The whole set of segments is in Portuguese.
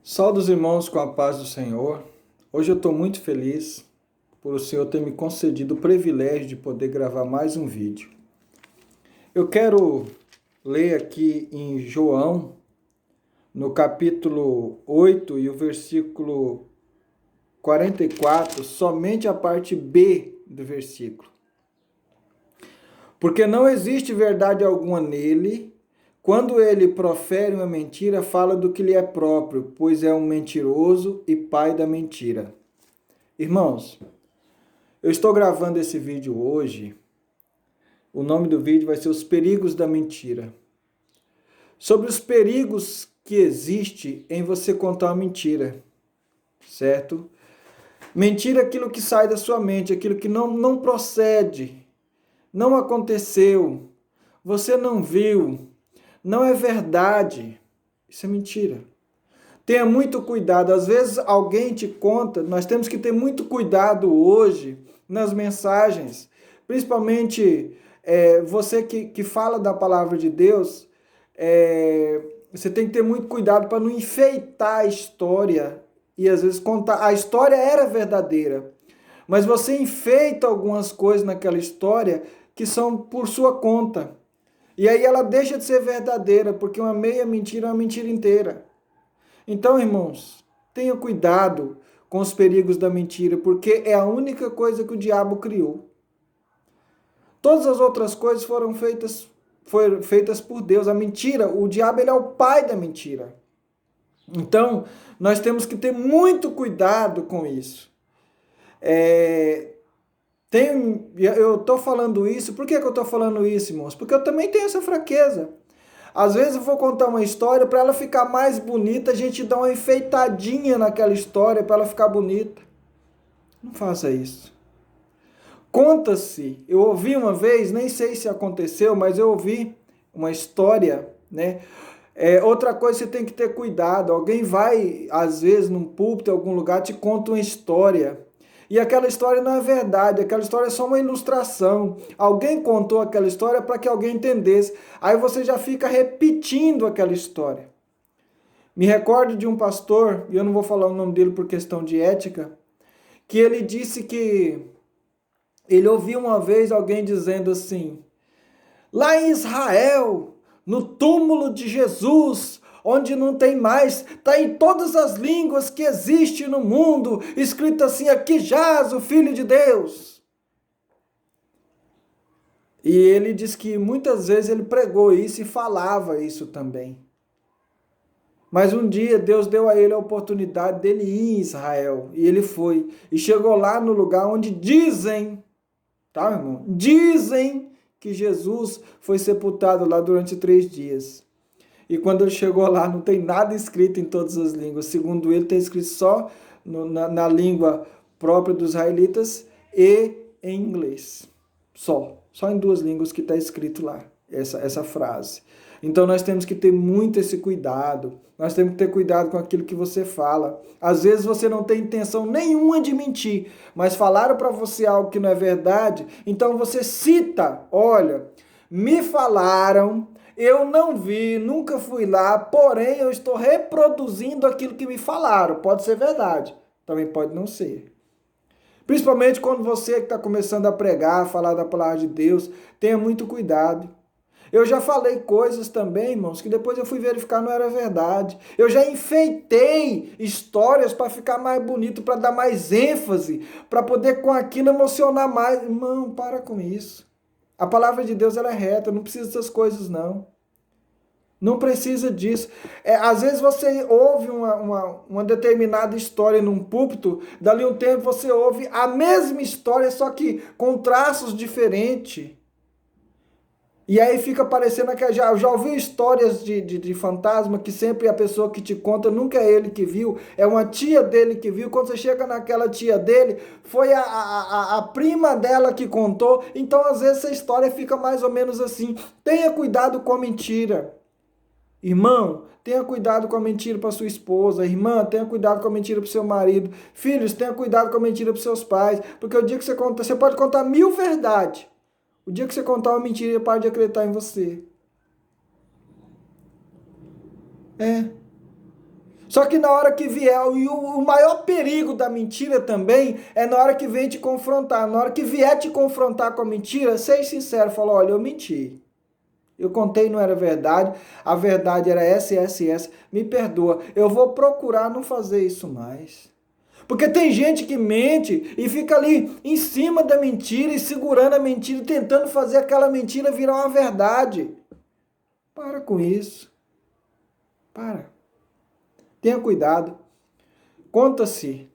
Salve os irmãos com a paz do Senhor. Hoje eu estou muito feliz por o Senhor ter me concedido o privilégio de poder gravar mais um vídeo. Eu quero ler aqui em João, no capítulo 8 e o versículo 44, somente a parte B do versículo. Porque não existe verdade alguma nele. Quando ele profere uma mentira, fala do que lhe é próprio, pois é um mentiroso e pai da mentira. Irmãos, eu estou gravando esse vídeo hoje. O nome do vídeo vai ser Os Perigos da Mentira. Sobre os perigos que existe em você contar uma mentira, certo? Mentira é aquilo que sai da sua mente, aquilo que não procede, não aconteceu, você não viu, não é verdade. Isso é mentira. Tenha muito cuidado. Às vezes alguém te conta, nós temos que ter muito cuidado hoje nas mensagens, principalmente você que fala da palavra de Deus, você tem que ter muito cuidado para não enfeitar a história e às vezes contar. A história era verdadeira, mas você enfeita algumas coisas naquela história que são por sua conta. E aí ela deixa de ser verdadeira, porque uma meia mentira é uma mentira inteira. Então, irmãos, tenha cuidado com os perigos da mentira, porque é a única coisa que o diabo criou. Todas as outras coisas foram feitas por Deus. A mentira, o diabo ele é o pai da mentira. Então, nós temos que ter muito cuidado com isso. Eu estou falando isso, por que eu estou falando isso, irmãos? Porque eu também tenho essa fraqueza. Às vezes eu vou contar uma história, para ela ficar mais bonita, a gente dá uma enfeitadinha naquela história para ela ficar bonita. Não faça isso. Conta-se, eu ouvi uma vez, nem sei se aconteceu, mas eu ouvi uma história, né? Outra coisa, você tem que ter cuidado. Alguém vai, às vezes, num púlpito, em algum lugar, te conta uma história. E aquela história não é verdade, aquela história é só uma ilustração. Alguém contou aquela história para que alguém entendesse. Aí você já fica repetindo aquela história. Me recordo de um pastor, e eu não vou falar o nome dele por questão de ética, que ele disse que ele ouviu uma vez alguém dizendo assim: lá em Israel, no túmulo de Jesus, onde não tem mais, está em todas as línguas que existem no mundo, escrito assim: aqui jaz o Filho de Deus. E ele diz que muitas vezes ele pregou isso e falava isso também. Mas um dia Deus deu a ele a oportunidade dele ir em Israel. E ele foi. E chegou lá no lugar onde dizem, tá, irmão? Dizem que Jesus foi sepultado lá durante 3 dias. E quando ele chegou lá, não tem nada escrito em todas as línguas. Segundo ele, tem escrito só na língua própria dos israelitas e em inglês. Só em 2 línguas que está escrito lá, essa frase. Então nós temos que ter muito esse cuidado. Nós temos que ter cuidado com aquilo que você fala. Às vezes você não tem intenção nenhuma de mentir, mas falaram para você algo que não é verdade, então você cita: olha, me falaram, eu não vi, nunca fui lá, porém eu estou reproduzindo aquilo que me falaram. Pode ser verdade, também pode não ser. Principalmente quando você que está começando a pregar, a falar da palavra de Deus, tenha muito cuidado. Eu já falei coisas também, irmãos, que depois eu fui verificar não era verdade. Eu já enfeitei histórias para ficar mais bonito, para dar mais ênfase, para poder com aquilo emocionar mais. Irmão, para com isso. A palavra de Deus ela é reta, não precisa dessas coisas não. Não precisa disso. Às vezes você ouve uma determinada história num púlpito, dali um tempo você ouve a mesma história, só que com traços diferentes. E aí fica parecendo que já ouviu histórias de fantasma que sempre a pessoa que te conta nunca é ele que viu, é uma tia dele que viu. Quando você chega naquela tia dele, foi a prima dela que contou. Então às vezes essa história fica mais ou menos assim. Tenha cuidado com a mentira. Irmão, tenha cuidado com a mentira para sua esposa. Irmã, tenha cuidado com a mentira para o seu marido. Filhos, tenha cuidado com a mentira para os seus pais. Porque o dia que você conta, você pode contar 1000 verdades. O dia que você contar uma mentira, ele para de acreditar em você. É. Só que na hora que vier, e o maior perigo da mentira também é na hora que vem te confrontar. Na hora que vier te confrontar com a mentira, seja sincero, fala, olha, eu menti. Eu contei, não era verdade, a verdade era essa, me perdoa. Eu vou procurar não fazer isso mais. Porque tem gente que mente e fica ali em cima da mentira e segurando a mentira, tentando fazer aquela mentira virar uma verdade. Para com isso. Para. Tenha cuidado. Conta-se,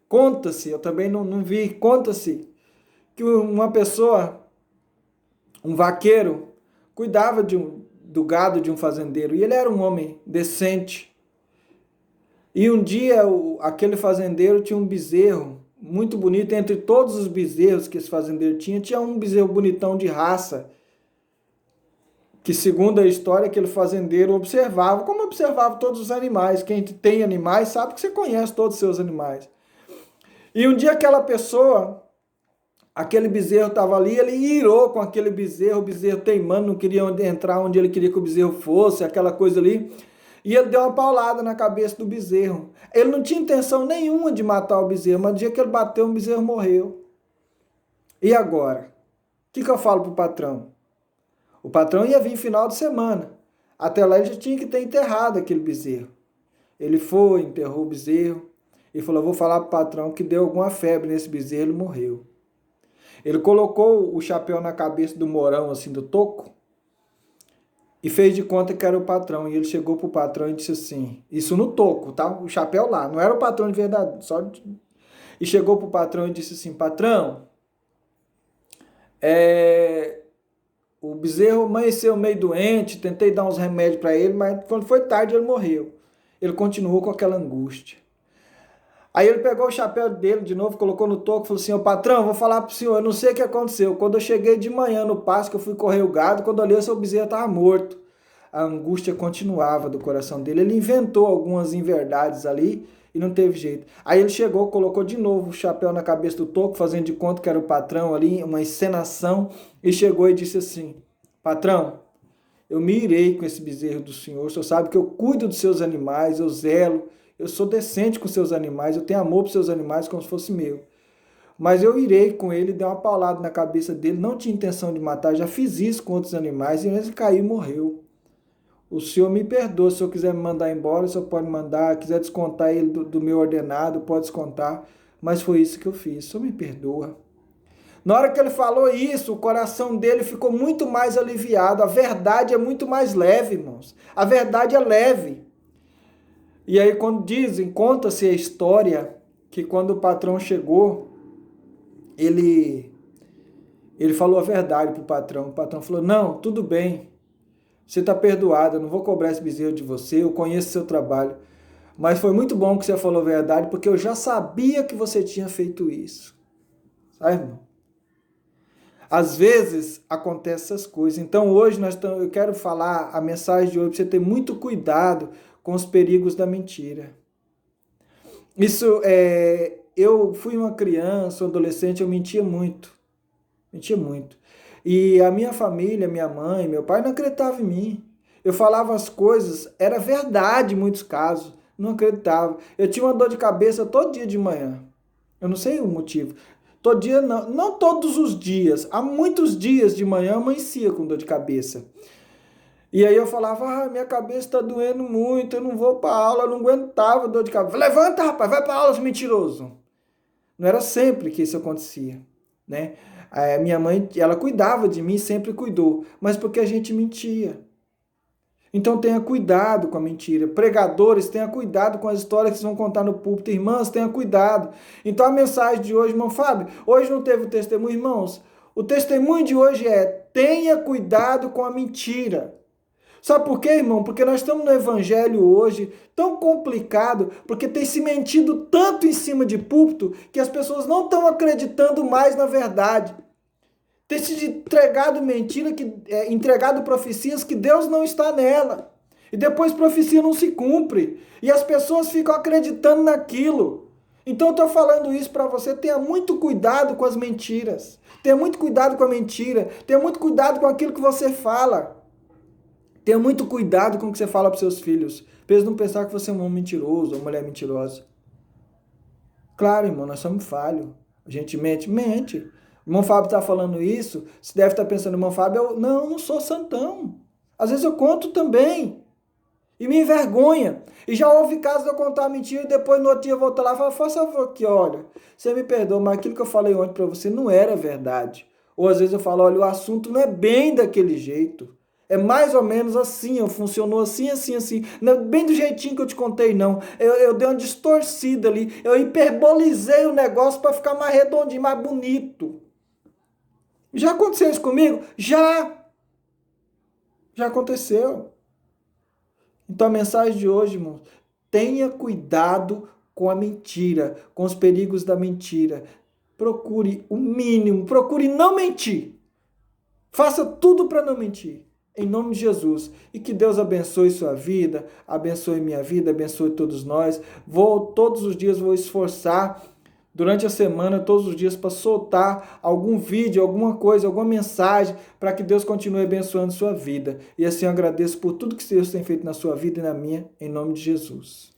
eu também não vi, conta-se que uma pessoa, um vaqueiro, cuidava do gado de um fazendeiro e ele era um homem decente. E um dia aquele fazendeiro tinha um bezerro muito bonito, entre todos os bezerros que esse fazendeiro tinha um bezerro bonitão de raça, que segundo a história, aquele fazendeiro observava, como observava todos os animais. Quem tem animais sabe que você conhece todos os seus animais. E um dia aquela pessoa, aquele bezerro estava ali, ele irou com aquele bezerro, o bezerro teimando, não queria entrar onde ele queria que o bezerro fosse, aquela coisa ali. E ele deu uma paulada na cabeça do bezerro. Ele não tinha intenção nenhuma de matar o bezerro, mas no dia que ele bateu, o bezerro morreu. E agora? O que eu falo para o patrão? O patrão ia vir final de semana. Até lá ele já tinha que ter enterrado aquele bezerro. Ele foi, enterrou o bezerro e falou, vou falar para o patrão que deu alguma febre nesse bezerro, ele morreu. Ele colocou o chapéu na cabeça do morão, assim, do toco, e fez de conta que era o patrão. E ele chegou pro patrão e disse assim, isso no toco, tá? O chapéu lá, não era o patrão de verdade, E chegou pro patrão e disse assim, patrão, o bezerro amanheceu meio doente, tentei dar uns remédios para ele, mas quando foi tarde ele morreu. Ele continuou com aquela angústia. Aí ele pegou o chapéu dele de novo, colocou no toco e falou assim, ô patrão, vou falar pro senhor, eu não sei o que aconteceu. Quando eu cheguei de manhã no pasto, que eu fui correr o gado, quando eu olhei, o seu bezerro estava morto. A angústia continuava do coração dele. Ele inventou algumas inverdades ali e não teve jeito. Aí ele chegou, colocou de novo o chapéu na cabeça do toco, fazendo de conta que era o patrão ali, uma encenação, e chegou e disse assim, patrão, eu me irei com esse bezerro do senhor, o senhor sabe que eu cuido dos seus animais, eu zelo, eu sou decente com seus animais, eu tenho amor para seus animais como se fosse meu. Mas eu irei com ele, dei uma paulada na cabeça dele, não tinha intenção de matar, já fiz isso com outros animais, e ele caiu e morreu. O senhor me perdoa, se o senhor quiser me mandar embora, o senhor pode mandar, quiser descontar ele do meu ordenado, pode descontar, mas foi isso que eu fiz, o senhor me perdoa. Na hora que ele falou isso, o coração dele ficou muito mais aliviado, a verdade é muito mais leve, irmãos, a verdade é leve. E aí quando conta-se a história que quando o patrão chegou, ele falou a verdade para o patrão falou, não, tudo bem, você está perdoado, eu não vou cobrar esse bezerro de você, eu conheço seu trabalho, mas foi muito bom que você falou a verdade, porque eu já sabia que você tinha feito isso. Sabe, irmão? Às vezes acontecem essas coisas. Então hoje eu quero falar a mensagem de hoje para você ter muito cuidado com os perigos da mentira. Eu fui uma criança, um adolescente, eu mentia muito. E a minha família, minha mãe, meu pai não acreditavam em mim. Eu falava as coisas, era verdade em muitos casos, não acreditavam. Eu tinha uma dor de cabeça todo dia de manhã. Eu não sei o motivo. Todo dia não todos os dias, há muitos dias de manhã eu amanhecia com dor de cabeça. E aí eu falava, minha cabeça está doendo muito, eu não vou para aula, eu não aguentava dor de cabeça. Levanta, rapaz, vai para aula, seu mentiroso. Não era sempre que isso acontecia, né? A minha mãe, ela cuidava de mim, sempre cuidou, mas porque a gente mentia. Então tenha cuidado com a mentira. Pregadores, tenha cuidado com as histórias que vocês vão contar no púlpito. Irmãs, tenha cuidado. Então a mensagem de hoje, irmão Fábio, hoje não teve o testemunho, irmãos. O testemunho de hoje é, tenha cuidado com a mentira. Sabe por quê, irmão? Porque nós estamos no evangelho hoje tão complicado, porque tem se mentido tanto em cima de púlpito que as pessoas não estão acreditando mais na verdade. Tem se entregado mentira, entregado profecias que Deus não está nela. E depois profecia não se cumpre. E as pessoas ficam acreditando naquilo. Então eu estou falando isso para você, tenha muito cuidado com as mentiras. Tenha muito cuidado com a mentira. Tenha muito cuidado com aquilo que você fala. Tenha muito cuidado com o que você fala para os seus filhos, para eles não pensar que você é um homem mentiroso ou uma mulher mentirosa. Claro, irmão, nós somos falhos. A gente mente? Mente. O irmão Fábio está falando isso, você deve estar pensando, irmão Fábio, não sou santão. Às vezes eu conto também. E me envergonha. E já houve casos de eu contar uma mentira e depois no outro dia eu voltar lá e falar, faça favor aqui, olha, você me perdoa, mas aquilo que eu falei ontem para você não era verdade. Ou às vezes eu falo, olha, o assunto não é bem daquele jeito. É mais ou menos assim, funcionou assim, assim, assim. Não é bem do jeitinho que eu te contei, não. Eu dei uma distorcida ali. Eu hiperbolizei o negócio para ficar mais redondinho, mais bonito. Já aconteceu isso comigo? Já! Já aconteceu. Então a mensagem de hoje, irmãos, tenha cuidado com a mentira, com os perigos da mentira. Procure o mínimo, procure não mentir. Faça tudo para não mentir. Em nome de Jesus. E que Deus abençoe sua vida, abençoe minha vida, abençoe todos nós. Todos os dias vou esforçar durante a semana, todos os dias, para soltar algum vídeo, alguma coisa, alguma mensagem, para que Deus continue abençoando sua vida. E assim eu agradeço por tudo que Deus tem feito na sua vida e na minha, em nome de Jesus.